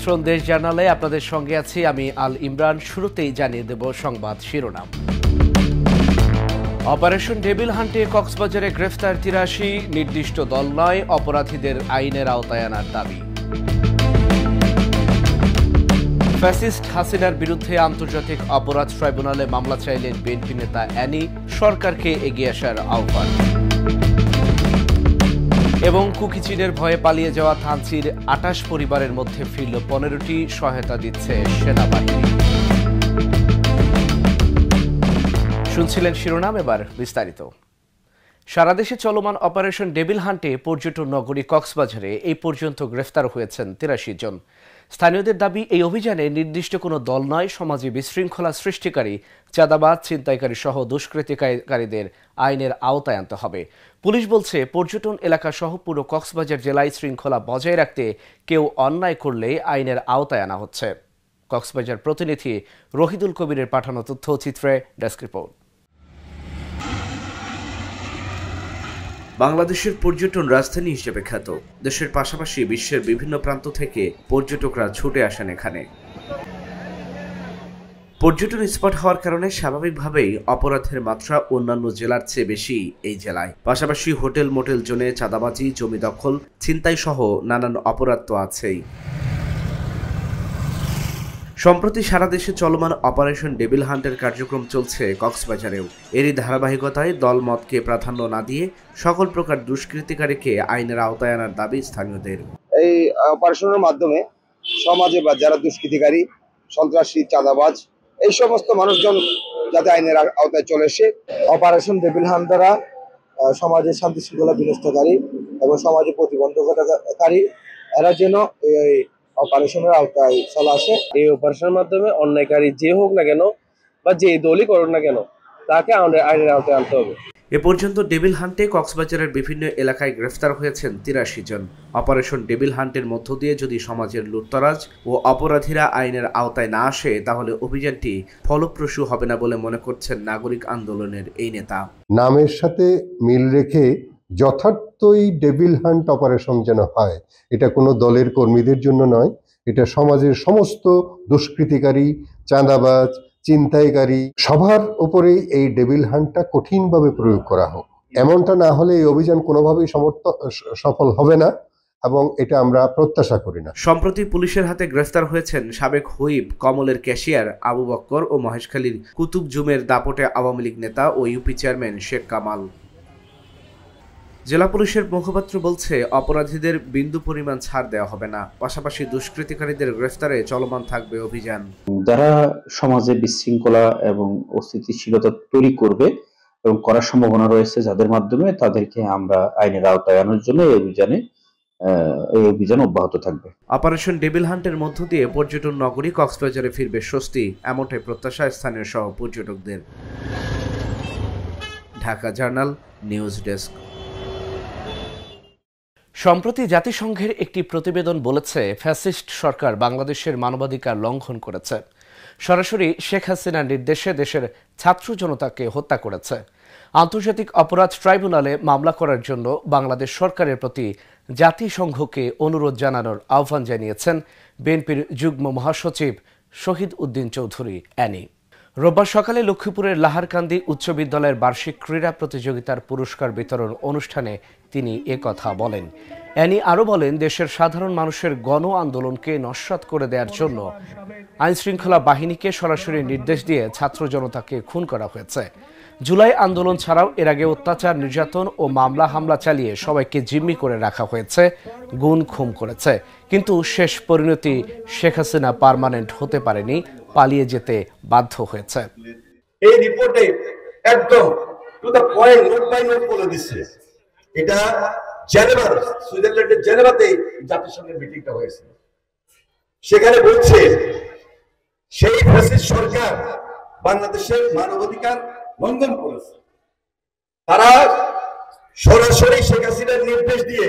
আমন্ত্রণ দেশ জার্নালে আপনাদের সঙ্গে আছি আমি আল ইমরান। শুরুতেই জানিয়ে দেব সংবাদ শিরোনাম। অপারেশন ডেভিল হান্টে কক্সবাজারে গ্রেফতার ৮৩, নির্দিষ্ট দল নয়, অপরাধীদের আইনের আওতায় আনার দাবি। ফ্যাসিস্ট হাসিনার বিরুদ্ধে আন্তর্জাতিক অপরাধ ট্রাইব্যুনালে মামলা চাইলেন বিএনপি নেতা অ্যানি, সরকারকে এগিয়ে আসার আহ্বান। এবং কুকিচিনের ভয়ে পালিয়ে যাওয়া থানচির ২৮ পরিবারের মধ্যে ফিরল ১৫টি, সহায়তা দিচ্ছে সেনাবাহিনী। শুনছিলেন শিরোনাম, এবার বিস্তারিত। সারা দেশে চলমান অপারেশন ডেভিল হান্টে পর্যটন নগরী কক্সবাজারে এই পর্যন্ত গ্রেফতার হয়েছেন ৮৩ জন। স্থানীয়দের দাবি, এই অভিযানে নির্দিষ্ট কোনো দল নয়, সমাজে বিশৃঙ্খলা সৃষ্টিকারী, চাঁদাবাজ, ছিনতাইকারী সহ দুষ্কৃতিকারীদের আইনের আওতায় আনতে হবে। পুলিশ বলছে, পর্যটন এলাকা সহ পুরো কক্সবাজার জেলায় শৃঙ্খলা বজায় রাখতে কেউ অন্যায় করলে আইনের আওতায় আনা হচ্ছে। কক্সবাজার প্রতিনিধি রহিদুল কবিরের পাঠানো তথ্যচিত্রে ডেস্ক রিপোর্ট। বাংলাদেশের পর্যটন রাজধানী হিসেবে খ্যাত, দেশের পাশাপাশি বিশ্বের বিভিন্ন প্রান্ত থেকে পর্যটকরা ছুটে আসেন এখানে। পর্যটন স্পট হওয়ার কারণে স্বাভাবিকভাবেই অপরাধের মাত্রা অন্যান্য জেলার চেয়ে বেশি এই জেলায়। পাশাপাশি হোটেল মোটেল জোনে চাঁদাবাজি, জমি দখল, ছিনতাই সহ নানান অপরাধ তো আছেই। সম্প্রতি সারা দেশে চলমান অপারেশন ডেভিল হান্টের কার্যক্রম চলছে কক্সবাজারেও। এরই ধারাবাহিকতায় দলমতকে প্রাধান্য না দিয়ে সকল প্রকার দুষ্কৃতিকারীকে আইনের আওতায় আনার দাবি স্থানীয়দের। এই অপারেশনের মাধ্যমে সমাজে বা যারা দুষ্কৃতিকারী, সন্ত্রাসী, চাঁদাবাজ, এই সমস্ত মানুষজন যাতে আইনের আওতায় চলে এসে অপারেশন ডেভিল হান্ট দ্বারা সমাজের শান্তি শৃঙ্খলা বিনষ্টকারী এবং সমাজে প্রতিবন্ধকতাকারী এরা যেন এই অপারেশনের আওতায় চলে আসে। এই অপারেশনের মাধ্যমে অন্যায়কারী যে হোক না কেন বা যে দলই করুক না কেন, তাকে আইনের আওতায় আনতে হবে। এ পর্যন্ত ডেভিল হান্টে কক্সবাজারের বিভিন্ন এলাকায় গ্রেফতার হয়েছেন ৮৩ জন। অপারেশন ডেভিল হান্টের মধ্য দিয়ে যদি সমাজের লুটতরাজ ও অপরাধীরা আইনের আওতায় না আসে, তাহলে অভিযানটি ফলপ্রসূ হবে না বলে মনে করছেন নাগরিক আন্দোলনের এই নেতা। নামের সাথে মিল রেখে যথার্থই ডেভিল হান্ট অপারেশন যেন হয়, এটা কোনো দলের কর্মীদের জন্য নয়, এটা সমাজের সমস্ত দুষ্কৃতিকারী, চাঁদাবাজ, ছিনতাইকারী সবার উপরেই এই ডেভিল হান্টটা কঠিনভাবে প্রয়োগ করা হোক। এমনটা না হলে এই অভিযান কোনোভাবেই সফল হবে না এবং এটা আমরা প্রত্যাশা করি না। সম্প্রতি পুলিশের হাতে গ্রেফতার হয়েছেন সাবেক হুইপ কমলের ক্যাশিয়ার আবু বক্কর ও মহেশখালীর কুতুব জুমের দাপটে আওয়ামী লীগ নেতা ও ইউপি চেয়ারম্যান শেখ কামাল। জেলা পুলিশের মুখপাত্র বলছে, অপরাধীদের বিন্দু পরিমাণ ছাড় দেওয়া হবে না, পাশাপাশি দুষ্কৃতিকারীদের গ্রেফতারে চলমান থাকবে অভিযান। যারা সমাজে বিশৃঙ্খলা এবং অস্থিতিশীলতা তৈরি করবে এবং করার সম্ভাবনা রয়েছে, যাদের মাধ্যমে তাদেরকে আমরা আইনের আওতায় আনার জন্য এই অভিযান অব্যাহত থাকবে। অপারেশন ডেভিল হান্টের মধ্য দিয়ে পর্যটন নগরী কক্সবাজারে ফিরবে স্বস্তি, এমনটাই প্রত্যাশা স্থানীয় সহ পর্যটকদের। Dhaka journal news desk. সম্প্রতি জাতিসংঘের একটি প্রতিবেদন বলেছে, ফ্যাসিস্ট সরকার বাংলাদেশের মানবাধিকার লঙ্ঘন করেছে, সরাসরি শেখ হাসিনার নির্দেশে দেশের ছাত্র জনতাকে হত্যা করেছে। আন্তর্জাতিক অপরাধ ট্রাইব্যুনালে মামলা করার জন্য বাংলাদেশ সরকারের প্রতি জাতিসংঘকে অনুরোধ জানানোর আহ্বান জানিয়েছেন বিএনপির যুগ্ম মহাসচিব শহীদ উদ্দিন চৌধুরী অ্যানি। রোববার সকালে লক্ষ্মীপুরের লাহারকান্দি উচ্চ বিদ্যালয়ের বার্ষিক ক্রীড়া প্রতিযোগিতার পুরস্কার বিতরণ অনুষ্ঠানে তিনি একথা বলেন। অ্যানি আরও বলেন, দেশের সাধারণ মানুষের গণ আন্দোলনকে নস্যাৎ করে দেওয়ার জন্য আইনশৃঙ্খলা বাহিনীকে সরাসরি নির্দেশ দিয়ে ছাত্র জনতাকে খুন করা হয়েছে। জুলাই আন্দোলন ছাড়াও এর আগে অত্যাচার, নির্যাতন ও মামলা হামলা চালিয়ে সবাইকে জিম্মি করে রাখা হয়েছে, গুম খুন করেছে। কিন্তু শেষ পরিণতি শেখ হাসিনা পার্মানেন্ট হতে পারেনি, পালিয়ে যেতে বাধ্য হয়েছে। এই রিপোর্টে একদম to the point, note by note বলে দিচ্ছে। এটা জেনেভা, সুইজারল্যান্ডের জেনেভাতে জাতিসংঘের মিটিংটা হয়েছে। সেখানে বলছে, সেই ফ্যাসিস্ট সরকার বাংলাদেশের মানবাধিকার লঙ্ঘন করেছে। তারা সরাসরি শেখ হাসিনার নির্দেশ দিয়ে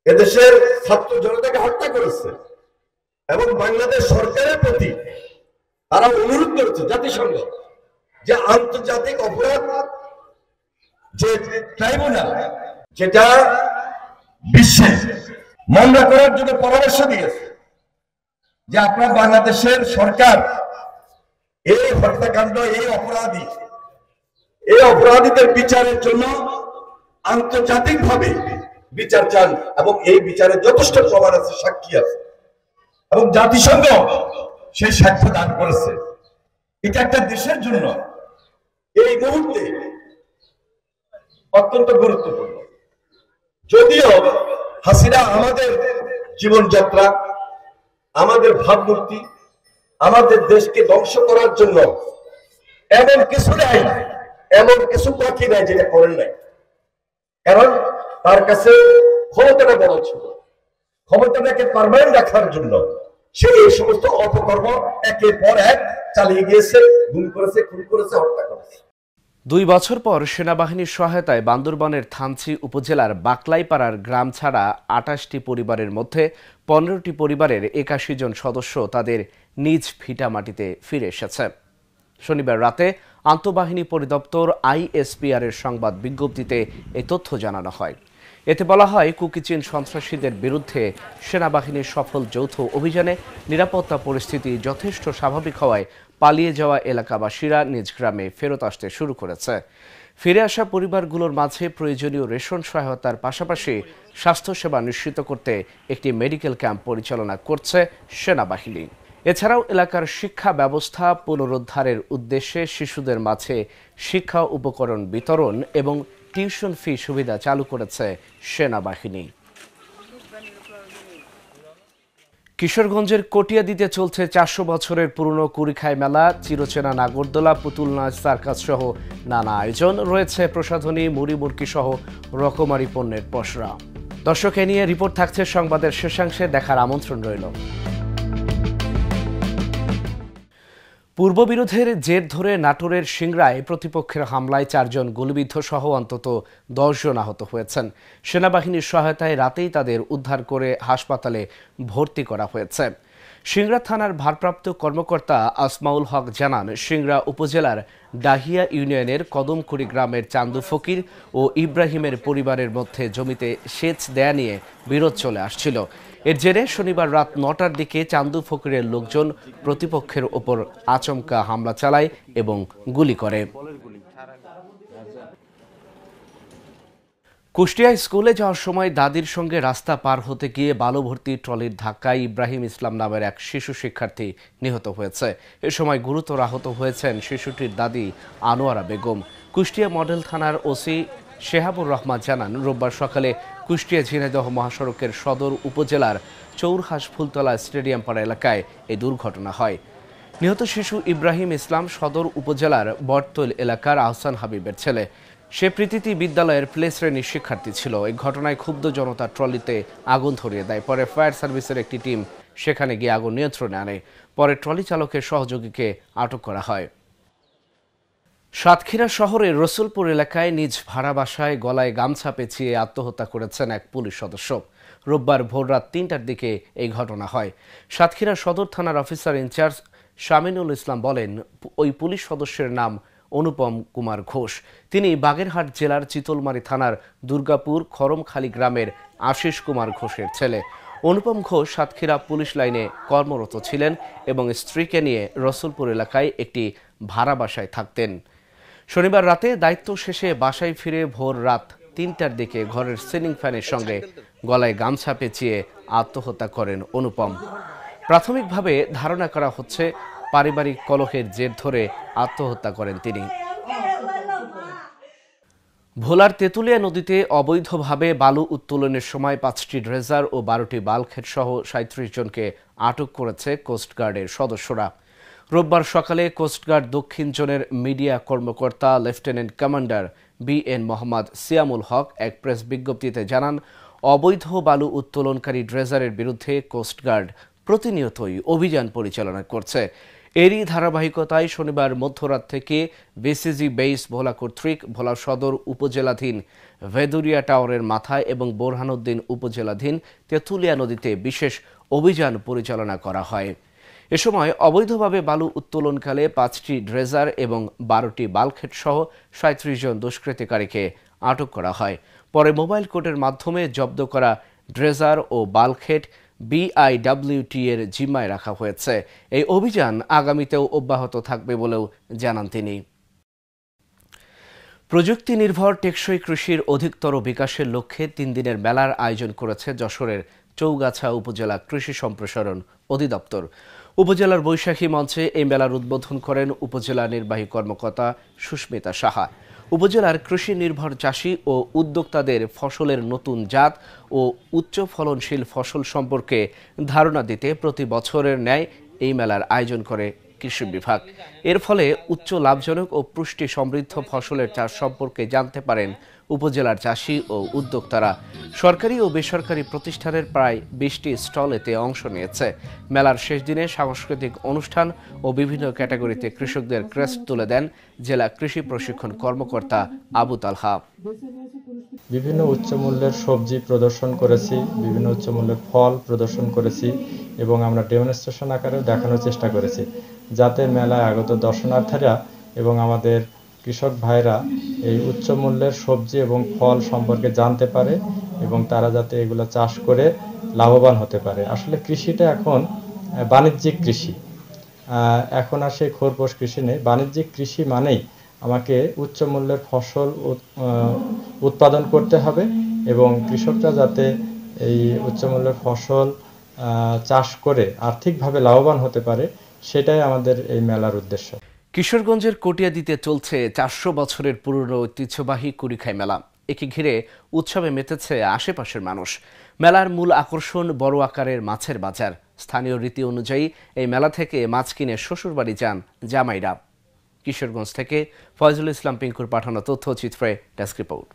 এদেশের ছাত্র জনতাকে হত্যা করেছে এবং বাংলাদেশ সরকারের প্রতি তারা অনুরোধ করেছে জাতিসংঘ যে আন্তর্জাতিক অপরাধ যে ট্রাইব্যুনাল, যেটা বিশ্বে মামলা করার জন্য পরামর্শ দিয়েছে, যে আপনার বাংলাদেশের সরকার এই হত্যাকাণ্ড, এই অপরাধীদের বিচারের জন্য আন্তর্জাতিকভাবে বিচার চান এবং এই বিচারে যথেষ্ট প্রমাণ আছে, সাক্ষী আছে এবং জাতিসংঘ সেই সাক্ষ্য দান করেছে। এটা একটা দেশের জন্য এই মুহূর্তে অত্যন্ত গুরুত্বপূর্ণ। যদিও হাসিনা আমাদের জীবনযাত্রা, আমাদের ভাবমূর্তি, আমাদের দেশকে ধ্বংস করার জন্য এমন কিছু নাই, এমন কিছু বাকি নাই যেটা করেন নাই। কারণ তার কাছে ক্ষমতাটা বড় ছিল, ক্ষমতাটাকে পার্মানেন্ট রাখার জন্য সে এই সমস্ত অপকর্ম একের পর এক চালিয়ে গিয়েছে, গুম করেছে, খুন করেছে, হত্যা করেছে। 2 বছর পর সেনাবাহিনীর সহায়তায় বান্দরবানের থানচি উপজেলার বাকলাইপাড়ার গ্রাম ছাড়া 28টি পরিবারের মধ্যে 15টি পরিবারের 81 জন সদস্য তাদের নিজ ভিটামাটিতে ফিরে এসেছে। শনিবার রাতে আন্তঃবাহিনী পরিদপ্তর ISPR এর সংবাদ বিজ্ঞপ্তিতে এই তথ্য জানানো হয়। এতে বলা হয়, কুকিচিন সন্ত্রাসীদের বিরুদ্ধে সেনাবাহিনীর সফল যৌথ অভিযানে নিরাপত্তা পরিস্থিতি যথেষ্ট স্বাভাবিক হওয়ায় পালিয়ে যাওয়া এলাকাবাসীরা নিজ গ্রামে ফেরত আসতে শুরু করেছে। ফিরে আসা পরিবারগুলোর মাঝে প্রয়োজনীয় রেশন সহায়তার পাশাপাশি স্বাস্থ্যসেবা নিশ্চিত করতে একটি মেডিকেল ক্যাম্প পরিচালনা করছে সেনাবাহিনী। এছাড়াও এলাকার শিক্ষা ব্যবস্থা পুনরুদ্ধারের উদ্দেশ্যে শিশুদের মাঝে শিক্ষা উপকরণ বিতরণ এবং টিউশন ফি সুবিধা চালু করেছে সেনাবাহিনী। কিশোরগঞ্জের কটিয়াদীতে চলছে 400 বছরের পুরনো কুড়িখাই মেলা, চিরচেনা নাগরদোলা, পুতুল নাচ, সার্কাস সহ নানা আয়োজন রয়েছে। প্রসাধনী, মুড়ি মুড়কি সহ রকমারি পণ্যের পসরা। দর্শক, এ নিয়ে রিপোর্ট থাকছে সংবাদের শেষাংশে, দেখার আমন্ত্রণ রইল। পূর্ববিরোধের জের ধরে নাটোরের সিংড়ায় প্রতিপক্ষের হামলায় 4 জন গুলিবিদ্ধ সহ অন্তত 10 জন আহত হয়েছেন। সেনাবাহিনীর সহায়তায় রাতেই তাদের উদ্ধার করে হাসপাতালে ভর্তি করা হয়েছে। সিংড়া থানার ভারপ্রাপ্ত কর্মকর্তা আসমাউল হক জানান, সিংড়া উপজেলার ডাহিয়া ইউনিয়নের কদমকুড়ি গ্রামের চান্দু ফকির ও ইব্রাহিমের পরিবারের মধ্যে জমিতে সেচ দেয়া নিয়ে বিরোধ চলে আসছিল। এর জেরে শনিবার রাত 9টার দিকে চান্দু ফকিরের লোকজন প্রতিপক্ষের ওপর আচমকা হামলা চালায় এবং গুলি করে। কুষ্টিয়ায় স্কুলে যাওয়ার সময় দাদির সঙ্গে রাস্তা পার হতে গিয়ে বালু ভর্তি ট্রলির ধাক্কায় ইব্রাহিম ইসলাম নামের এক শিশু শিক্ষার্থী নিহত হয়েছে। এ সময় গুরুতর আহত হয়েছেন শিশুটির দাদি আনোয়ারা বেগম। কুষ্টিয়া মডেল থানার ওসি শেহাবুর রহমান জানান, রোববার সকালে কুষ্টিয়া ঝিনাইদহ মহাসড়কের সদর উপজেলার চৌরহাস ফুলতলা স্টেডিয়াম পাড়া এলাকায় এই দুর্ঘটনা হয়। নিহত শিশু ইব্রাহিম ইসলাম সদর উপজেলার বটতৈল এলাকার আহসান হাবিবের ছেলে। সে প্রীতি বিদ্যালয়ের প্লে শ্রেণীর শিক্ষার্থী ছিল। এই ঘটনায় ক্ষুব্ধ জনতা ট্রলিতে আগুন ধরিয়ে দেয়। পরে ফায়ার সার্ভিসের একটি টিম সেখানে গিয়ে আগুন নিয়ন্ত্রণে আনে। পরে ট্রলি চালকের সহযোগীকে আটক করা হয়। সাতক্ষীরা শহরের রসুলপুর এলাকায় নিজ ভাড়া বাসায় গলায় গামছা পেঁচিয়ে আত্মহত্যা করেছেন এক পুলিশ সদস্য। রোববার ভোররাত 3টার দিকে এই ঘটনা হয়। সাতক্ষীরা সদর থানার অফিসার ইনচার্জ শামিনুল ইসলাম বলেন, ওই পুলিশ সদস্যের নাম অনুপম কুমার ঘোষ। তিনি বাগেরহাট জেলার চিতলমারী থানার দুর্গাপুর খরমখালী গ্রামের আশিস কুমার ঘোষের ছেলে। অনুপম ঘোষ সাতক্ষীরা পুলিশ লাইনে কর্মরত ছিলেন এবং স্ত্রীকে নিয়ে রসুলপুর এলাকায় একটি ভাড়া বাসায় থাকতেন। শনিবার রাতে দায়িত্ব শেষে বাসায় ফিরে ভোর রাত 3টার দিকে ঘরের সিলিং ফ্যানের সঙ্গে গলায় গামছা পেঁচিয়ে আত্মহত্যা করেন অনুপম। প্রাথমিকভাবে ধারণা করা হচ্ছে পারিবারিক কলহের জের ধরে আত্মহত্যা করেন তিনি। ভোলার তেঁতুলিয়া নদীতে অবৈধভাবে বালু উত্তোলনের সময় 5টি ড্রেজার ও 12টি বাল্কহেড সহ 37 জনকে আটক করেছে কোস্টগার্ডের সদস্যরা। রোববার সকালে কোস্টগার্ড দক্ষিণ জোনের মিডিয়া কর্মকর্তা lieutenant commander BN Mohammad Siamul Haque এক প্রেস বিজ্ঞপ্তিতে জানান, অবৈধ বালু উত্তোলনকারী ড্রেজারের বিরুদ্ধে কোস্টগার্ড প্রতিনিয়তই অভিযান পরিচালনা করছে। এরই ধারাবাহিকতায় শনিবার মধ্যরাত থেকে BCG বেইস ভোলা কর্তৃক ভোলা সদর উপজেলাধীন ভেদুরিয়া টাওয়ারের মাথায় এবং বোরহানুদ্দিন উপজেলাধীন তেঁতুলিয়া নদীতে বিশেষ অভিযান পরিচালনা করা হয়। এ সময় অবৈধভাবে বালু উত্তোলনকালে 5টি ড্রেজার এবং 12টি বাল্কহেড সহ 37 জন দুষ্কৃতিকারীকে আটক করা হয়। পরে মোবাইল কোর্টের মাধ্যমে জব্দ করা ড্রেজার ও বাল্কহেড BIWT এর জিম্মায় রাখা হয়েছে। এই অভিযান আগামীতেও অব্যাহত থাকবে বলেও জানান তিনি। প্রযুক্তি নির্ভর টেকসই কৃষির অধিকতর বিকাশের লক্ষ্যে 3 দিনের মেলার আয়োজন করেছে যশোরের চৌগাছা উপজেলা কৃষি সম্প্রসারণ অধিদপ্তর। উপজেলার বৈশাখী মঞ্চে এই মেলার উদ্বোধন করেন উপজেলা নির্বাহী কর্মকর্তা সুস্মিতা সাহা। উপজেলার কৃষি নির্ভর চাষি ও উদ্যোক্তাদের ফসলের নতুন জাত ও উচ্চ ফলনশীল ফসল সম্পর্কে ধারণা দিতে প্রতি বছরের ন্যায় এই মেলার আয়োজন করে কৃষি বিভাগ। এর ফলে উচ্চ লাভজনক ও পুষ্টি সমৃদ্ধ ফসলের চাষ সম্পর্কে জানতে পারেন উপজেলার চাষি ও উদ্যোক্তারা। সরকারি ও বেসরকারি প্রতিষ্ঠানের প্রায় 20টি স্টল এতে অংশ নিয়েছে। মেলার শেষ দিনে সাংস্কৃতিক অনুষ্ঠান ও বিভিন্ন ক্যাটাগরিতে কৃষকদের ক্রেস্ট তুলে দেন জেলা কৃষি প্রশিক্ষণ কর্মকর্তা আবু তালহা। বিভিন্ন উচ্চমূল্যের সবজি প্রদর্শন করেছি, বিভিন্ন উচ্চমূল্যের ফল প্রদর্শন করেছি এবং আমরা ডেমনস্ট্রেশন আকারেও দেখানোর চেষ্টা করেছি, যাতে মেলায় আগত দর্শনার্থীরা এবং আমাদের কৃষক ভাইরা এই উচ্চমূল্যের সবজি এবং ফল সম্পর্কে জানতে পারে এবং তারা যাতে এগুলো চাষ করে লাভবান হতে পারে। আসলে কৃষিটা এখন বাণিজ্যিক কৃষি, এখন আর সেই খোরপোশ কৃষি নেই। বাণিজ্যিক কৃষি মানেই আমাকে উচ্চমূল্যের ফসল উৎপাদন করতে হবে এবং কৃষকরা যাতে এই উচ্চমূল্যের ফসল চাষ করে আর্থিকভাবে লাভবান হতে পারে, সেটাই আমাদের এই মেলার উদ্দেশ্য। কিশোরগঞ্জের কটিয়াদীতে চলছে 400 বছরের পুরনো ঐতিহ্যবাহী কুড়িখাই মেলা। একে ঘিরে উৎসবে মেতেছে আশেপাশের মানুষ। মেলার মূল আকর্ষণ বড় আকারের মাছের বাজার। স্থানীয় রীতি অনুযায়ী এই মেলা থেকে মাছ কিনে শ্বশুরবাড়ি যান জামাইরা। কিশোরগঞ্জ থেকে ফয়জুল ইসলাম পিঙ্কুর পাঠানো তথ্যচিত্রে ডেস্ক রিপোর্ট।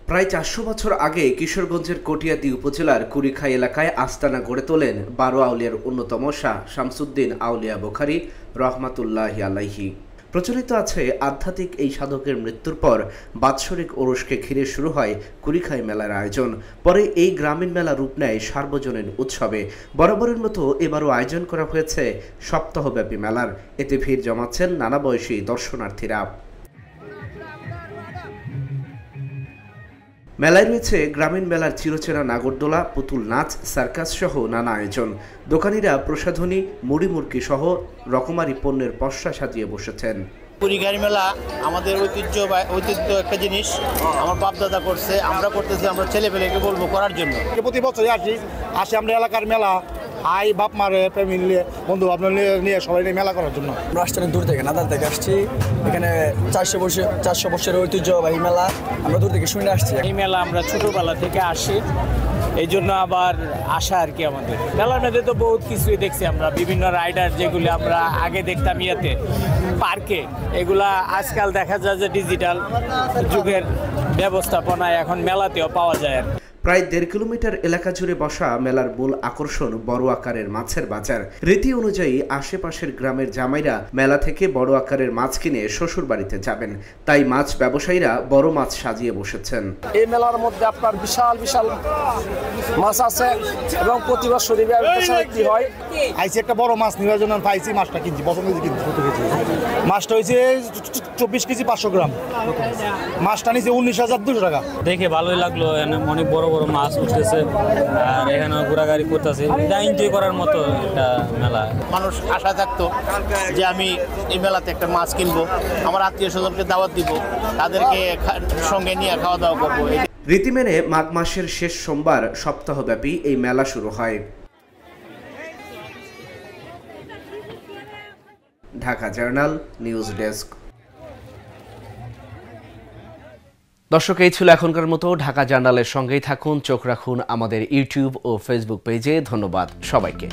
প্রায় 400 বছর আগে কিশোরগঞ্জের কটিয়াদী উপজেলার কুড়িখাই এলাকায় আস্তানা গড়ে তোলেন 12 আউলিয়ার অন্যতম শাহ শামসুদ্দিন আউলিয়া বুখারী রহমাতুল্লাহি আলাইহি। প্রচলিত আছে আধ্যাত্মিক এই সাধকের মৃত্যুর পর বাৎসরিক ওরসকে ঘিরে শুরু হয় কুড়িখাই মেলার আয়োজন। পরে এই গ্রামীণ মেলা রূপ নেয় সার্বজনীন উৎসবে। বরাবরের মতো এবারও আয়োজন করা হয়েছে সপ্তাহব্যাপী মেলার। এতে ভিড় জমাচ্ছেন নানা বয়সী দর্শনার্থীরা। মেলায় রয়েছে গ্রামীণ মেলার চিরচেনা নাগরদোলা, পুতুল নাচ, সার্কাস সহ নানা আয়োজন। দোকানিরা প্রসাধনী, মুড়ি মুরকি সহ রকমারি পণ্যের পসরা সাজিয়ে বসেছেন। কুড়িখাই মেলা আমাদের ঐতিহ্য একটা জিনিস, আমার বাপ দাদা করছে, আমরা করতেছি, আমরা ছেলেপেলেকে বলবো করার জন্য। প্রতি বছর আসি আমরা এলাকার মেলা, বাপ মারে ফ্যামিলি বন্ধু বান্ধব নিয়ে সবাই মেলা করার জন্য। আমরা আসছি দূর থেকে, নাদার থেকে আসছি। এখানে 400 বছরের ঐতিহ্যবাহী মেলা, আমরা দূর থেকে শুনে আসছি। এই মেলা আমরা ছোটবেলা থেকে আসি, এই জন্য আবার আসা আর কি। আমাদের মেলার মধ্যে তো বহুত কিছুই দেখছি আমরা, বিভিন্ন রাইডার যেগুলো আমরা আগে দেখতাম ইয়েতে পার্কে, এগুলা আজকাল দেখা যায় যে ডিজিটাল যুগের ব্যবস্থাপনায় এখন মেলাতেও পাওয়া যায়। প্রায় 1.5 কিলোমিটার এলাকা জুড়ে বসা মেলার মূল আকর্ষণ বড় আকারের মাছের বাজার। রীতি অনুযায়ী আশেপাশের গ্রামের জামাইরা মেলা থেকে বড় আকারের মাছ কিনে শ্বশুর বাড়িতে যাবেন, তাই মাছ ব্যবসায়ীরা বড় মাছ সাজিয়ে বসেছেন। এই মেলার মধ্যে আপনার বিশাল বিশাল মাছ আছে এবং প্রতি বছরই বিক্রি হয়। আইসি একটা বড় মাছ নেওয়ার জন্য পাইছি, মাছটা কিনছি, পছন্দ কিনছি। মাছটা হয়েছে 24 কেজি 500 গ্রাম, মাছটা নিচে 19,200 টাকা। দেখে ভালোই লাগলো, অনেক বড় বড় মাছ উঠতেছে আর এখানে ঘোরাঘুরি করতেছে, এনজয় করার মতো একটা মেলা। মানুষ আশা থাকতো যে আমি এই মেলাতে একটা মাছ কিনবো, আমার আত্মীয় স্বজনকে দাওয়াত দিব, তাদেরকে সঙ্গে নিয়ে খাওয়া দাওয়া করবো। রীতি মেনে মাঘ মাসের শেষ সোমবার সপ্তাহব্যাপী এই মেলা শুরু হয়। Dhaka journal news desk. দর্শক, এই ছিল এখনকার মতো। ঢাকা জার্নালের সঙ্গেই থাকুন, চোখ রাখুন আমাদের ইউটিউব ও ফেসবুক পেজে। ধন্যবাদ সবাইকে।